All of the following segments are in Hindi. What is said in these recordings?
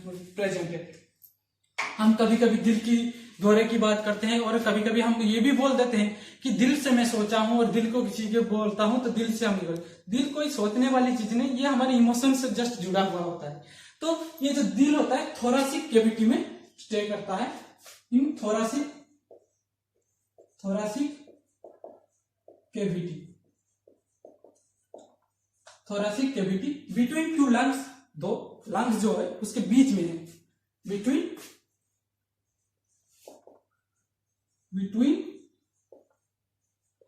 प्रेजेंट है। हम कभी कभी दिल की दौरे की बात करते हैं और कभी कभी हम ये भी बोल देते हैं कि दिल से मैं सोचा हूं और दिल को किसी के बोलता हूं तो दिल से हम दिल कोई सोचने वाली चीज नहीं, ये हमारे इमोशन से जस्ट जुड़ा हुआ होता है। तो ये जो दिल होता है थोरासिक कैविटी में स्टे करता है, in thoracic cavity between two lungs, दो लंग्स जो है उसके बीच में है, between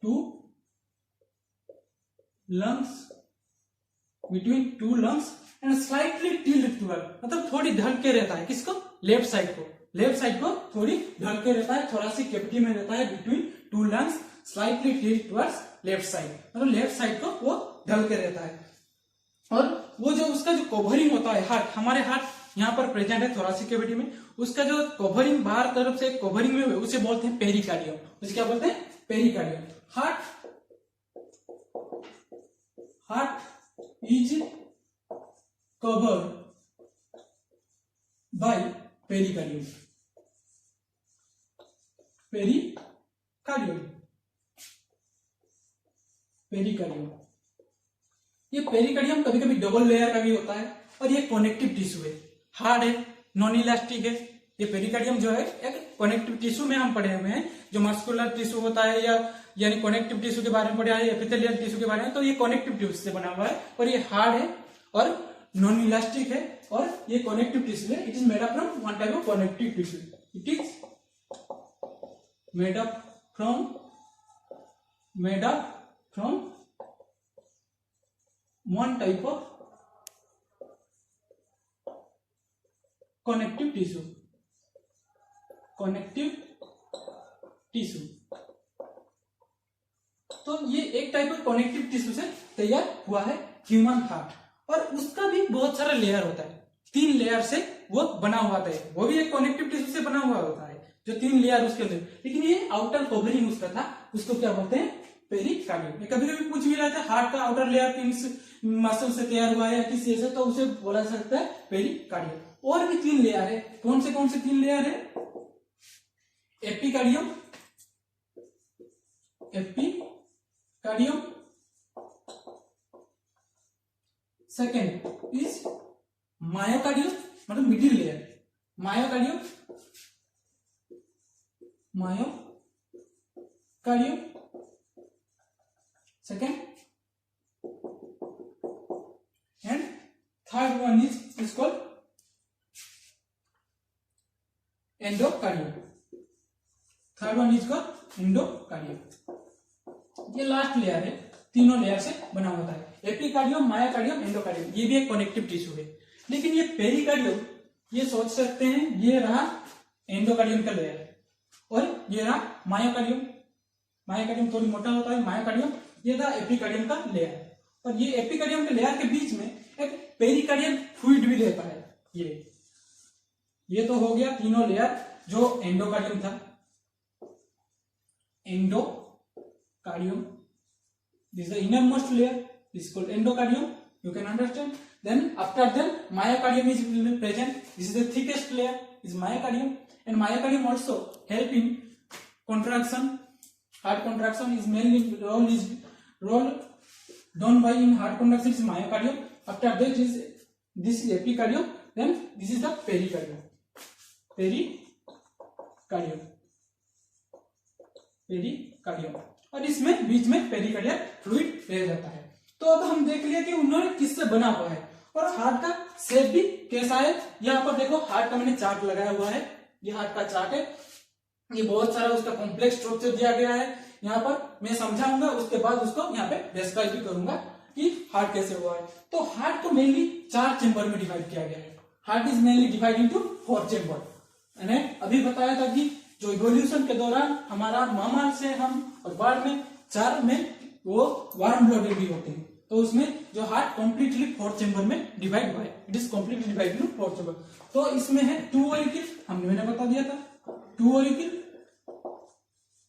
two lungs and slightly tilt toward, मतलब थोड़ी ढक के रहता है, किसको, लेफ्ट साइड को थोड़ी ढक के रहता है, थोरासिक कैविटी में रहता है, between two lungs slightly tilt towards left side, मतलब लेफ्ट साइड को वो ढल के रहता है। और वो जो उसका जो कवरिंग होता है हार्ट, हमारे हार्ट यहाँ पर प्रेजेंट है थोरासिक कैविटी में, उसका जो कवरिंग बाहर तरफ से कवरिंग में हुए उसे बोलते हैं पेरिकार्डियम, उसे क्या बोलते हैं, pericardium. Heart is covered by pericardium. ये पेरिकार्डियम कभी कभी डबल लेयर का भी होता है और ये कनेक्टिव टिश्यू है, हार्ड है, नॉन इलास्टिक है। ये पेरिकार्डियम जो है एक कनेक्टिव टिश्यू में हम पढ़े हुए हैं, जो मस्कुलर टिश्यू होता है या यानी कनेक्टिव टिश्यू के बारे में पढ़ा है, एपिथेलियल टिश्यू के बारे में, तो ये कनेक्टिव टिश्यू से बना हुआ है और ये हार्ड है और नॉन इलास्टिक है और ये कनेक्टिव टिश्यू है। It is made up from one type of connective tissue, it is made up from one type of connective tissue। तो ये एक टाइप ऑफ कनेक्टिव टिश्यू से तैयार हुआ है ह्यूमन हार्ट, और उसका भी बहुत सारा लेयर होता है, 3 लेयर से वो बना हुआ था, वो भी एक कनेक्टिव टिश्यू से बना हुआ होता है, जो 3 लेयर उसके अंदर, लेकिन ये आउटर कवरिंग उसका था, उसको क्या बोलते हैं, पेरिकार्डियम। कभी कभी पूछ भी रहा था हार्ट का आउटर लेयर किस मसल से तैयार हुआ है या किस से, तो उसे बोला सकता है पेरिकार्डियम। और भी 3 लेयर है, कौन से 3 लेयर है, एपिकार्डियम, सेकेंड इज मायोकार्डियम, मतलब middle layer, myocardium second, and third one is called endocardium। ये लास्ट लेयर है, तीनों लेयर से बना होता है, एपिकार्डियम, मायोकार्डियम, एंडोकार्डियम। ये भी एक कनेक्टिव टिश्यू है, लेकिन ये पेरिकार्डियम, ये सोच सकते हैं ये रहा एंडोकार्डियम का लेयर और ये रहा मायोकार्डियम थोड़ी मोटा होता है, मायोकार्डियम, ये था एपिकार्डियम का लेयर, और ये एपिकार्डियम के लेयर के बीच में एक पेरिकार्डियल फ्लूइड भी रहता है। ये तो हो गया तीनों लेयर जो एंडोकार्डियम था, endocardium, this is the innermost layer, this is called endocardium, you can understand. Then after that myocardium is present, this is the thickest layer, is myocardium, and myocardium also help in contraction, heart contraction is mainly role done by in heart contraction is myocardium. After that is this is epicardium, then this is the pericardium, और इसमें बीच में पेरिकार्डियल फ्लूइड रह जाता है। तो अब हम देख लिया कि उन्होंने किससे बना हुआ है और हार्ट का शेप भी कैसा है। यहाँ पर देखो हार्ट का मैंने चार्ट लगाया हुआ है, ये हार्ट का चार्ट है, ये बहुत सारा उसका कॉम्प्लेक्स स्ट्रक्चर दिया गया है। यहाँ पर मैं समझाऊंगा, उसके बाद उसको यहाँ पे डिस्क्राइब भी करूंगा कि हार्ट कैसे हुआ है। तो हार्ट को मेनली 4 चेंबर में डिवाइड किया गया है। Heart is mainly divide into 4 chamber. मैंने अभी बताया था कि जो इवोल्यूशन के दौरान हमारा मामा से हम और बाद में 4 में वो वार्म ब्लडेड भी होते हैं, तो उसमें जो हार्ट कम्प्लीटली 4 चेंबर में डिवाइड हुआ है, it is completely divide into 4 chamber. तो इसमें है 2 ऑरिकल, मैंने बता दिया था 2 ऑरिकल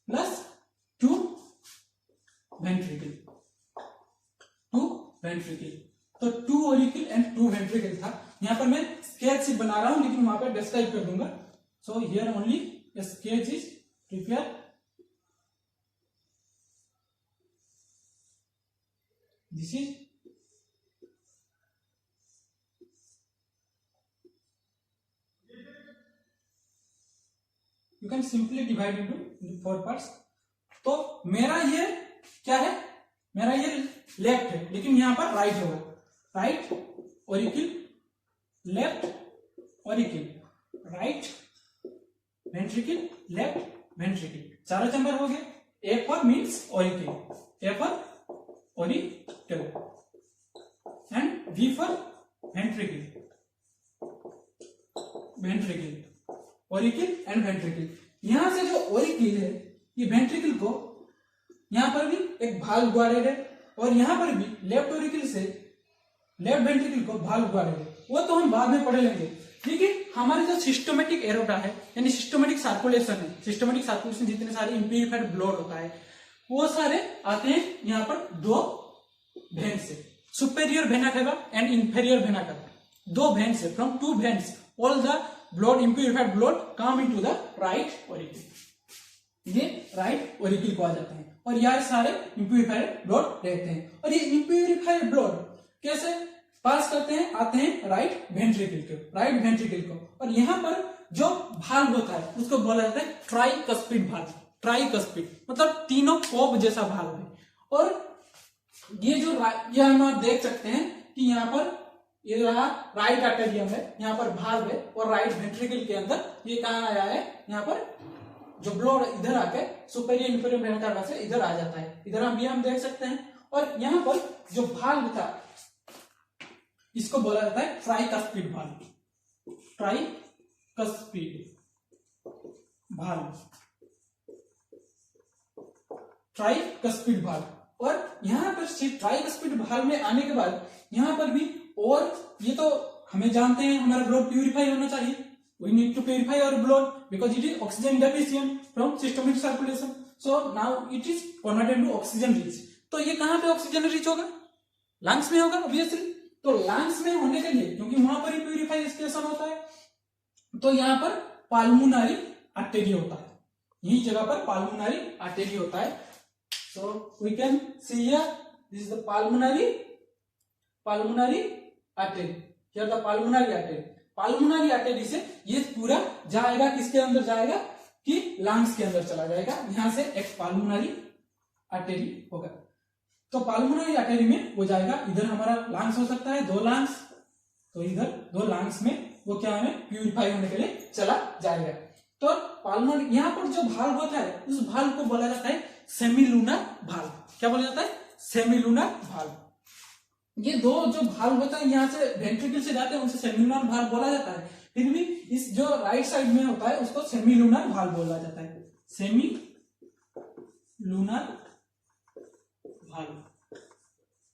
प्लस 2 वेंट्रिकल, तो 2 ऑरिकल एंड 2 वेंट्रिकल था। यहाँ पर मैं स्केच सिर्फ बना रहा हूं, लेकिन वहां पर डिस्क्राइब कर दूंगा। So here only sketch is prepare. This is you can simply divide into 4 parts. तो मेरा ये क्या है, मेरा ये लेफ्ट है, लेकिन यहां पर राइट होगा। Right auricle, left auricle, right ventricle, left ventricle, चारों चैम्बर हो गए। A for means auricle, A for auricle and V for ventricle, ventricle, auricle and ventricle. यहां से जो ऑरिकल है ये वेंट्रिकल को यहां पर भी एक भाल गुआडेड है, और यहां पर भी लेफ्ट ऑरिकल से लेफ्ट वेंट्रिकल को भाल गुआडेड है। वो तो हम बाद में पढ़ लेंगे, लेकिन हमारे जो सिस्टमेटिक एरोटा है यानी सिस्टमेटिक सर्कुलेशन है, सिस्टमेटिक सर्कुलेशन जितने सारे इम्प्यूरिफाइड ब्लड होता है वो सारे आते हैं यहाँ पर 2 वेन से, superior vena cava and inferior vena cava, 2 vein से। From 2 veins all the blood impurified blood come into the right auricle, ये राइट ऑरिकल को आ जाते हैं, और यहाँ सारे इम्प्यूरिफाइड ब्लड रहते हैं। और ये इम्प्यूरिफाइड ब्लड कैसे पास करते हैं, आते हैं राइट वेंट्रिकल को, राइट वेंट्रिकल को। और यहाँ पर जो भाल्व होता है उसको बोला जाता है ट्राइकस्पिड भाल्व, ट्राइकस्पिड मतलब तीनों कोब जैसा भाल्व है। और ये जो ये हम देख सकते हैं कि यहाँ पर ये रहा राइट आर्टेरियम है, यहाँ पर भाल्व है, और राइट वेंट्रिकल के अंदर ये कहाँ आया है, यहाँ पर जो ब्लड इधर आके सुपेरियर इंफीरियर वेना केवा से इधर आ जाता है, इधर हम देख सकते हैं। और यहाँ पर जो भाल्व था इसको बोला जाता है tricuspid valve, tricuspid valve, tricuspid valve. और यहाँ पर सिर्फ ट्राइकस्पिड भाल्व में आने के बाद यहाँ पर भी, और ये तो हमें जानते हैं हमारा ब्लड प्यूरिफाई होना चाहिए, we need to purify our blood because it is oxygen deficient from systemic circulation, so now it is converted into oxygen rich। तो ये कहाँ पे ऑक्सीजन रिच होगा, लंग्स में होगा ऑब्वियसली। तो लंग्स में होने के लिए, क्योंकि वहां पर ही प्यूरिफिकेशन होता है, तो यहाँ पर पाल्मोनरी आर्टेरी होता है, यही जगह पर पाल्मोनरी आर्टेरी होता है। So we can see here this is the pulmonary artery, here the pulmonary artery. Pulmonary artery से ये पूरा जाएगा, किसके अंदर जाएगा कि लंग्स के अंदर चला जाएगा। यहां से एक पाल्मोनरी आर्टेरी होगा, तो पाल्मोनरी आर्टेरी में वो जाएगा, इधर हमारा लंग्स हो सकता है 2 लंग्स, तो इधर 2 लंग्स में वो क्या है प्यूरिफाई होने के लिए चला जाएगा। तो पाल्मोनरी यहाँ पर जो भाल्व होता है उस भाल्व को बोला जाता है सेमीलूनर भाल्व। क्या बोला जाता है, सेमीलूनर भाल्व। ये 2 जो भाल्व होता है यहाँ से वेंट्रिकल से जाते हैं उनसे सेमीलूनर भाल्व बोला जाता है, फिर भी इस जो राइट साइड में होता है उसको सेमीलूनर भाल्व बोला जाता है, semilunar valve.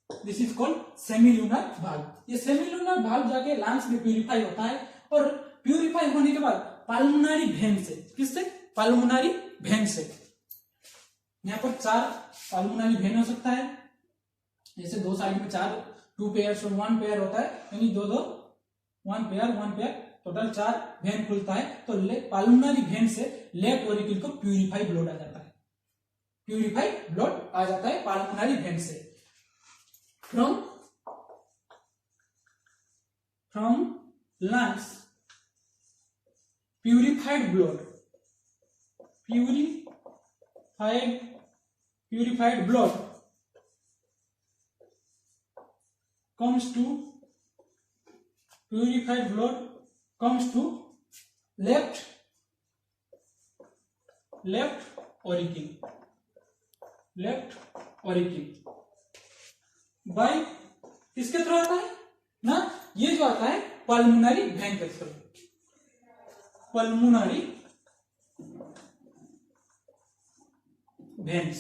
This is called semilunar valve. ये सेमीलूनर भाल्व जाके लंग्स में प्यूरिफाई होता है, और प्यूरिफाई होने के बाद पाल्मोनरी वेन से, किससे, पाल्मोनरी वेन से, यहाँ पर 4 पाल्मोनरी वेन हो सकता है, जैसे 2 साइड में 4 2 पेयर 1 पेयर होता है, यानी 2 1 पेयर टोटल 4 वेन खुलता है। तो पाल्मोनरी वेन से लेफ्ट ऑरिकल को प्यूरिफाई ब्लड आ जाता है, प्यूरिफाइड ब्लड आ जाता है पाल्मोनरी वेन से। From lungs purified blood, purified blood comes to purified blood comes to left auricle by किसके थ्रू आता है ना, ये जो आता है पल्मोनरी वेन के थ्रू, पल्मोनरी वेन्स,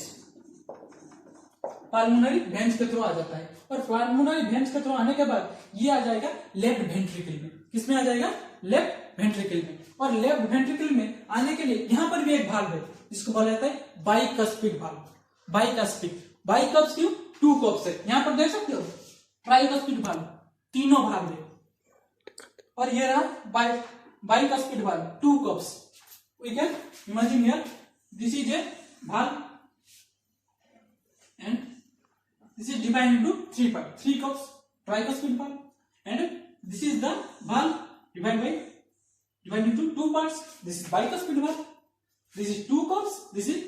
पाल्मोनरी वेन्स के थ्रू आ जाता है। और पाल्मोनरी वेन्स के थ्रू आने के बाद ये आ जाएगा लेफ्ट वेंट्रिकल में, किसमें आ जाएगा, लेफ्ट वेंट्रिकल में। और लेफ्ट वेंट्रिकल में आने के लिए यहां पर भी एक भाल्व है जिसको बोला जाता है बाइकस्पिड भाल्व, बाइकस्पिड। बाइकप्स क्यों, 2 कप्स है, यहां पर देख सकते हो ट्राइकस्पिड वाल्व, तीनों भाग है। और ये रहा bicuspid valve, 2 cups। We can imagine here this is a valve and this is divided into 3 parts, 3 cups tricuspid valve, and this is the valve divided into 2 parts. This is bicuspid valve, this is 2 cups, this is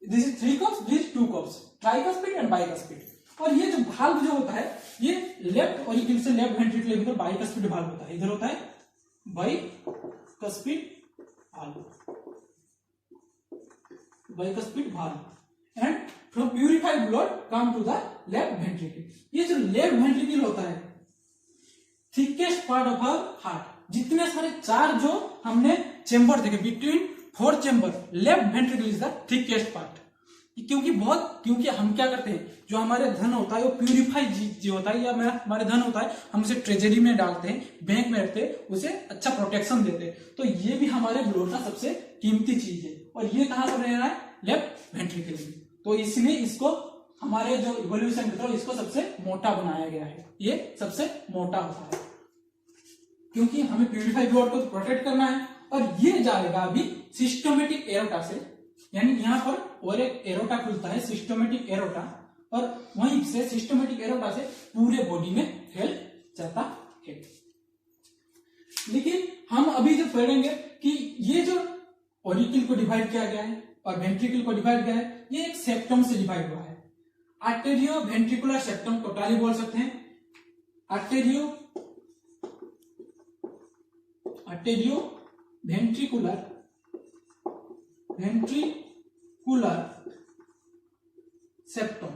3 cups, this is 2 cups, tricuspid and bicuspid। और ये जो भाल्व जो होता है ये लेफ्ट ऑरिकल से लेफ्ट वेंट्रिकल इधर बाइकस्पिड भाल्व होता है, इधर होता है bicuspid valve and from purified blood come to the left ventricle. ये जो लेफ्ट वेंट्रिकल होता है thickest part of our heart, जितने सारे 4 जो हमने चेंबर देखे between 4 chamber, left ventricle is the thickest part. क्योंकि हम क्या करते हैं, जो हमारे धन होता है वो प्यूरिफाइड जो होता है या हमारे धन होता है हम उसे ट्रेजरी में डालते हैं, बैंक में रखते हैं, उसे अच्छा प्रोटेक्शन देते हैं। तो ये भी हमारे ब्लड का सबसे कीमती चीज है और ये कहां पर रह रहा है, लेफ्ट वेंट्रिकल में। तो इसलिए इसको हमारे जो इवोल्यूशन के थ्रू इसको सबसे मोटा बनाया गया है, ये सबसे मोटा होता है क्योंकि हमें प्यूरिफाइड ब्लड को प्रोटेक्ट करना है। और ये जाएगा अभी सिस्टमेटिक एरोटा से, यानी यहाँ पर और एक एरोटा खुलता है सिस्टमेटिक एरोटा, और वहीं से सिस्टमेटिक एरोटा से पूरे बॉडी में फैल जाता है। लेकिन हम अभी जो पढ़ेंगे कि ये जो ऑरिकल को डिवाइड किया गया है और वेंट्रिकल को डिवाइड किया है, ये एक सेप्टम से डिवाइड हुआ है। आर्टेरियो वेंट्रिकुलर सेप्टम टोटली बोल सकते हैं, atrio ventricular septum,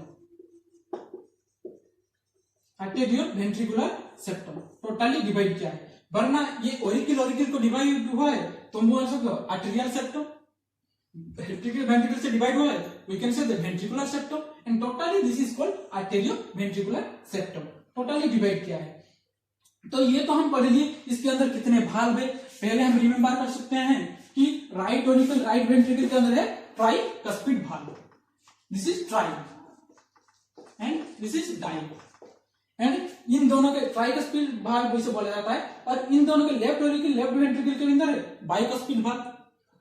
atrio ventricular septum totally divide किया है। वरना ये ऑरिकल को डिवाइड हुआ है तो हम बोल सकते हो आर्टेरियल सेप्टम, वेंट्रिकल से डिवाइड हुआ है we can say the ventricular septum, and totally this is called atrio ventricular septum, totally divide किया है। तो ये तो हम पढ़ लिए इसके अंदर कितने भाग है। पहले हम रिमेंबर कर सकते हैं कि राइट ऑरिकल राइट वेंट्रिकल के अंदर है ट्राइकस्पिड भाग, this is tri and this is di, and इन दोनों के ट्राइकस्पिड भाग वैसे बोला जाता है, और इन दोनों के लेफ्ट ऑरिकल लेफ्ट वेंट्रिकल के अंदर है बाइकस्पिड भाग,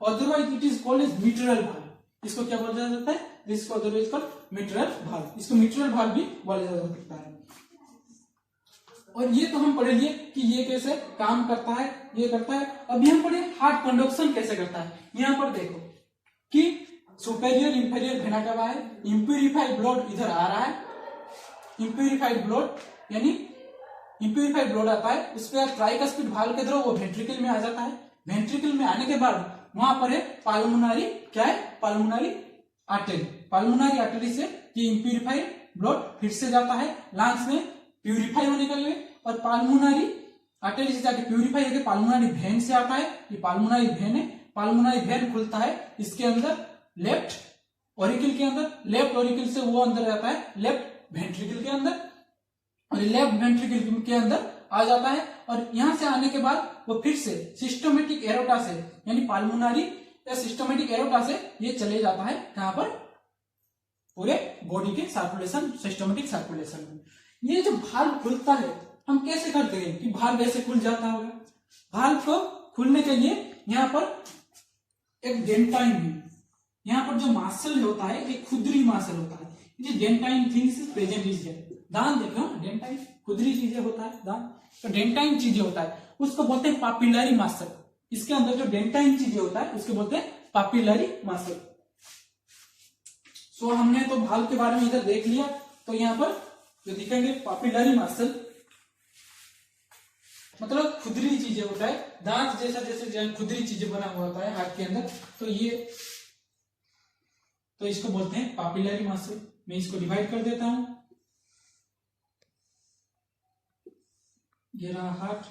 otherwise it is called as mitral भाग। इसको क्या बोला जाता है, इसको अदरवाइज कॉल्ड मिट्रल भाग, इसको मिट्रल भाग भी बोला जा सकता है। और ये तो हम पढ़े लिए कि ये कैसे काम करता है, ये करता है। अभी हम पढ़े हार्ट कंडक्शन कैसे करता है। यहाँ पर देखो कि सुपेरियर इंफेरियर वेना कब है, इम्प्यूरिफाइड ब्लड इधर आ रहा है, इम्प्यूरिफाइड ब्लड यानी इम्प्यूरिफाइड ब्लड आता है, उस पर ट्राइकस्पिड भाल्व के थ्रू वो वेंट्रिकल में आ जाता है। वेंट्रिकल में आने के बाद वहां पर है पाल्मोनरी, क्या है पाल्मोनरी आर्टरी, पाल्मोनरी आर्टरी से ये इम्प्यूरिफाइड ब्लड फिर से जाता है लंग्स में प्यूरिफाई होने के लिए, और पाल्मोनरी आर्टरी से जाके प्यूरिफाई होकर पाल्मोनरी वेन से आता है, ये पाल्मोनरी वेन है, पाल्मोनरी वेन खुलता है इसके अंदर लेफ्ट ऑरिकल के अंदर, लेफ्ट ऑरिकल से वो अंदर जाता है लेफ्ट वेंट्रिकल के अंदर, और लेफ्ट वेंट्रिकल के अंदर आ जाता है, और यहां से आने के बाद वो फिर से सिस्टमेटिक एरोटा से यानी पाल्मोनरी या सिस्टमेटिक एरोटा से ये चले जाता है कहां पर, पूरे बॉडी के सर्कुलेशन, सिस्टमेटिक सर्कुलेशन में। ये जो भाल्व खुलता है हम कैसे करते हैं कि भाल्व ऐसे खुल जाता होगा। भाल्व को खुलने के लिए यहाँ पर एक डेंटाइन है, यहाँ पर जो मासल होता है एक खुदरी मासल होता है, ये dentine things is present is here. दांत देखो डेंटाइन खुदरी चीजें होता है दांत, तो डेंटाइन चीजें होता है उसको बोलते हैं पापिलरी मासल। इसके अंदर जो डेंटाइन चीजें होता है उसके बोलते हैं पापिलरी मासल। सो हमने तो भाल्व के बारे में इधर देख लिया, तो यहाँ पर जो दिखेंगे पापिलरी मसल मतलब खुदरी चीजें होता है, दांत जैसा जैसे खुदरी चीजें बना हुआ होता है हाथ के अंदर, तो इसको बोलते हैं पापिलरी मसल। मैं इसको डिवाइड कर देता हूं, ये रहा हार्ट,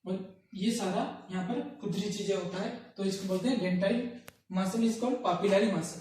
और ये सारा यहाँ पर खुदरी चीजें होता है, तो इसको बोलते हैं डेंटाइन मसल, इसको पापिलरी मसल।